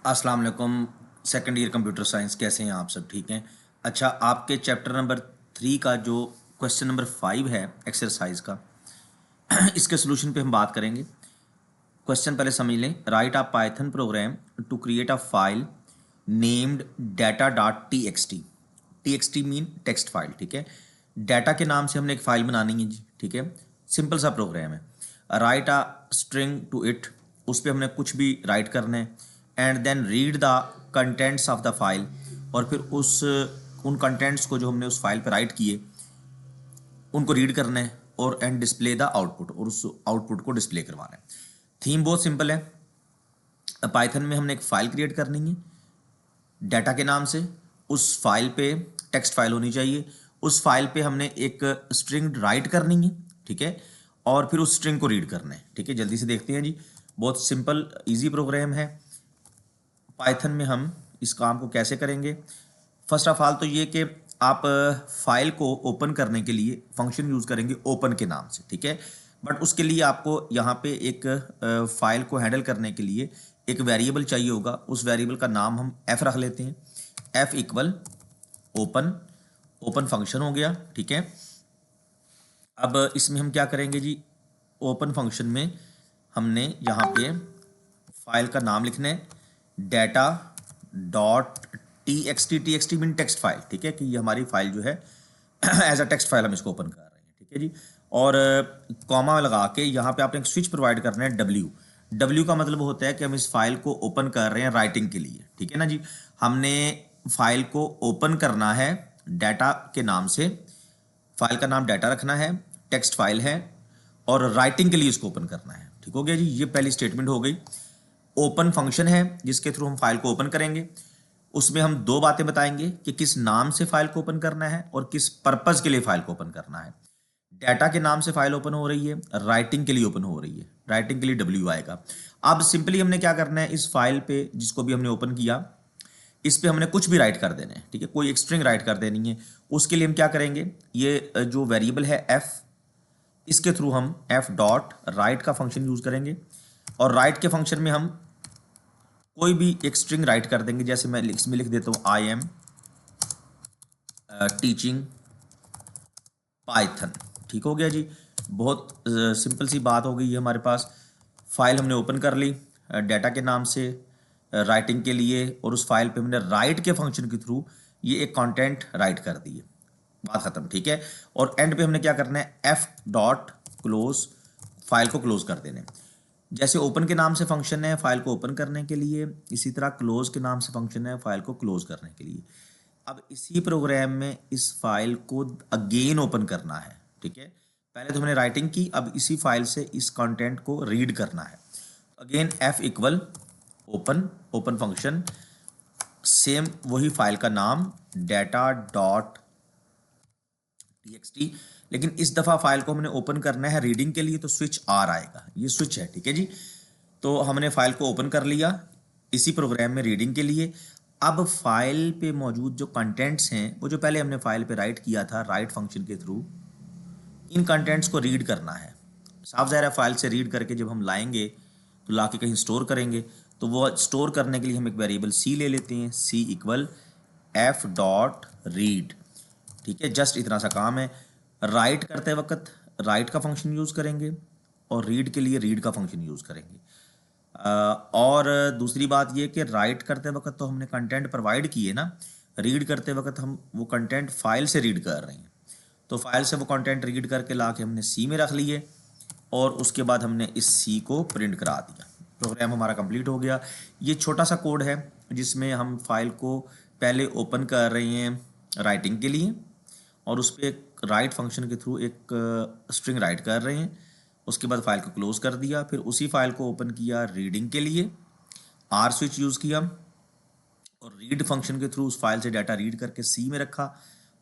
अस्सलाम वालेकुम। Second year computer science, कैसे हैं आप सब? ठीक हैं। अच्छा, आपके चैप्टर नंबर 3 का जो क्वेश्चन नंबर 5 है एक्सरसाइज का, इसके सोल्यूशन पे हम बात करेंगे। क्वेश्चन पहले समझ लें। Write a Python program to create a file named data dot T X T. T X T mean text file, ठीक है। डाटा के नाम से हमने एक फाइल बनानी है जी, ठीक है। सिंपल सा प्रोग्राम है। Write a string to it, उस पर हमने कुछ भी राइट करना है। And then read the contents of the file, और फिर उन कंटेंट्स को जो हमने उस फाइल पर राइट किए उनको रीड करना है, और एंड डिस्प्ले द आउटपुट, और उस आउटपुट को डिस्प्ले करवाना है। थीम बहुत सिंपल है। पाइथन में हमने एक फ़ाइल क्रिएट करनी है डाटा के नाम से। उस फाइल पे टेक्स्ट फाइल होनी चाहिए। उस फाइल पे हमने एक स्ट्रिंग राइट करनी है, ठीक है। और फिर उस स्ट्रिंग को रीड करना है, ठीक है। जल्दी से देखते हैं जी। बहुत सिंपल इजी प्रोग्राम है। पाइथन में हम इस काम को कैसे करेंगे? फर्स्ट ऑफ ऑल तो ये कि आप फाइल को ओपन करने के लिए फंक्शन यूज़ करेंगे ओपन के नाम से, ठीक है। बट उसके लिए आपको यहाँ पे एक फाइल को हैंडल करने के लिए एक वेरिएबल चाहिए होगा। उस वेरिएबल का नाम हम एफ रख लेते हैं। F equal open, open function हो गया, ठीक है। अब इसमें हम क्या करेंगे जी? ओपन फंक्शन में हमने यहाँ पे फाइल का नाम लिखना है data dot T X T mean text file, ठीक है। कि ये हमारी फाइल जो है एज अ टेक्स्ट फाइल हम इसको ओपन कर रहे हैं, ठीक है जी। और कॉमा लगा के यहाँ पे आपने एक स्विच प्रोवाइड करना है डब्ल्यू। डब्ल्यू का मतलब होता है कि हम इस फाइल को ओपन कर रहे हैं राइटिंग के लिए, ठीक है ना जी। हमने फाइल को ओपन करना है डाटा के नाम से। फाइल का नाम डाटा रखना है, टेक्स्ट फाइल है, और राइटिंग के लिए इसको ओपन करना है, ठीक हो गया जी। ये पहली स्टेटमेंट हो गई। ओपन फंक्शन है जिसके थ्रू हम फाइल को ओपन करेंगे। उसमें हम दो बातें बताएंगे कि किस नाम से फाइल को ओपन करना है और किस पर्पज के लिए फाइल को ओपन करना है। डाटा के नाम से फाइल ओपन हो रही है, राइटिंग के लिए ओपन हो रही है। राइटिंग के लिए डब्ल्यू आएगा। अब सिंपली हमने क्या करना है, इस फाइल पे जिसको भी हमने ओपन किया, इस पे हमने कुछ भी राइट कर देना है, ठीक है। कोई एक स्ट्रिंग राइट कर देनी है। उसके लिए हम क्या करेंगे, ये जो वेरिएबल है एफ, इसके थ्रू हम एफ डॉट राइट का फंक्शन यूज करेंगे। और राइट के फंक्शन में हम कोई भी एक स्ट्रिंग राइट कर देंगे। जैसे मैं इसमें लिख देता हूँ आई एम टीचिंग पाइथन, ठीक हो गया जी। बहुत सिंपल सी बात हो गई है हमारे पास। फाइल हमने ओपन कर ली डाटा के नाम से राइटिंग के लिए, और उस फाइल पे हमने राइट के फंक्शन के थ्रू ये एक कंटेंट राइट कर दिए। बात खत्म, ठीक है। और एंड पे हमने क्या करना है, एफ डॉट क्लोज, फाइल को क्लोज कर देने। जैसे ओपन के नाम से फंक्शन है फाइल को ओपन करने के लिए, इसी तरह क्लोज के नाम से फंक्शन है फाइल को क्लोज करने के लिए। अब इसी प्रोग्राम में इस फाइल को अगेन ओपन करना है, ठीक है। पहले तो हमने राइटिंग की, अब इसी फाइल से इस कंटेंट को रीड करना है। Again F equal open, open function, same वही फाइल का नाम डाटा डॉट टी, लेकिन इस दफ़ा फाइल को हमने ओपन करना है रीडिंग के लिए, तो स्विच आर आएगा। ये स्विच है, ठीक है जी। तो हमने फाइल को ओपन कर लिया इसी प्रोग्राम में रीडिंग के लिए। अब फाइल पे मौजूद जो कंटेंट्स हैं, वो जो पहले हमने फाइल पे राइट किया था राइट फंक्शन के थ्रू, इन कंटेंट्स को रीड करना है। साफ ज़ाहिर है फाइल से रीड करके जब हम लाएंगे तो ला के कहीं स्टोर करेंगे, तो वो स्टोर करने के लिए हम एक वेरिएबल सी ले लेते हैं। सी इक्वल एफ डॉट रीड, ठीक है। जस्ट इतना सा काम है। राइट करते वक्त राइट का फंक्शन यूज़ करेंगे, और रीड के लिए रीड का फंक्शन यूज़ करेंगे। और दूसरी बात ये कि राइट करते वक्त तो हमने कंटेंट प्रोवाइड किए ना, रीड करते वक्त हम वो कंटेंट फाइल से रीड कर रहे हैं। तो फाइल से वो कंटेंट रीड करके ला के हमने सी में रख लिए, और उसके बाद हमने इस सी को प्रिंट करा दिया। प्रोग्राम हमारा कंप्लीट हो गया। ये छोटा सा कोड है जिसमें हम फाइल को पहले ओपन कर रहे हैं राइटिंग के लिए, और उस पर एक राइट फंक्शन के थ्रू एक स्ट्रिंग राइट कर रहे हैं। उसके बाद फाइल को क्लोज कर दिया, फिर उसी फाइल को ओपन किया रीडिंग के लिए, आर स्विच यूज़ किया, और रीड फंक्शन के थ्रू उस फाइल से डाटा रीड करके सी में रखा,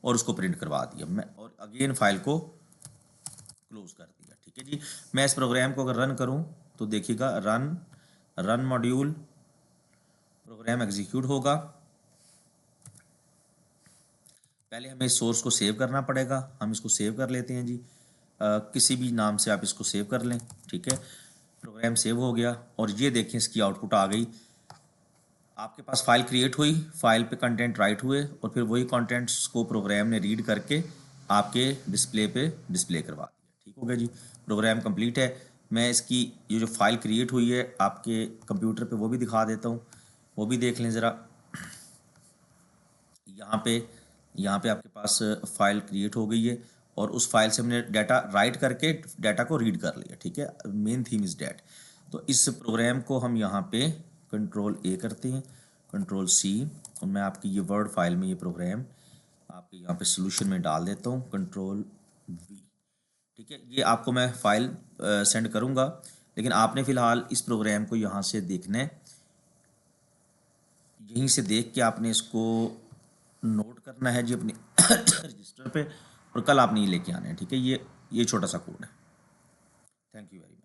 और उसको प्रिंट करवा दिया मैं, और अगेन फाइल को क्लोज कर दिया, ठीक है जी। मैं इस प्रोग्राम को अगर रन करूं तो देखिएगा run, run module, program execute होगा। पहले हमें इस सोर्स को सेव करना पड़ेगा। हम इसको सेव कर लेते हैं जी। किसी भी नाम से आप इसको सेव कर लें, ठीक है। प्रोग्राम सेव हो गया, और ये देखें इसकी आउटपुट आ गई। आपके पास फाइल क्रिएट हुई, फाइल पे कंटेंट राइट हुए और फिर वही कंटेंट्स को प्रोग्राम ने रीड करके आपके डिस्प्ले पे डिस्प्ले करवा दिया। ठीक हो गया जी, प्रोग्राम कंप्लीट है। मैं इसकी ये जो फाइल क्रिएट हुई है आपके कंप्यूटर पे वो भी दिखा देता हूँ, वो भी देख लें ज़रा। यहाँ पे आपके पास फाइल क्रिएट हो गई है और उस फाइल से हमने डाटा राइट करके डाटा को रीड कर लिया। ठीक है, मेन थीम इज़ डैट। तो इस प्रोग्राम को हम यहाँ पे कंट्रोल ए करते हैं, कंट्रोल सी, और मैं आपकी ये वर्ड फाइल में ये प्रोग्राम आपके यहाँ पे सोल्यूशन में डाल देता हूँ, कंट्रोल वी। ठीक है, ये आपको मैं फाइल सेंड करूँगा, लेकिन आपने फ़िलहाल इस प्रोग्राम को यहाँ से देखना है। यहीं से देख के आपने इसको नोट करना है जी अपने रजिस्टर पे, और कल आपने ये लेके आना है। ठीक है, ये छोटा सा कोड है। Thank you very much.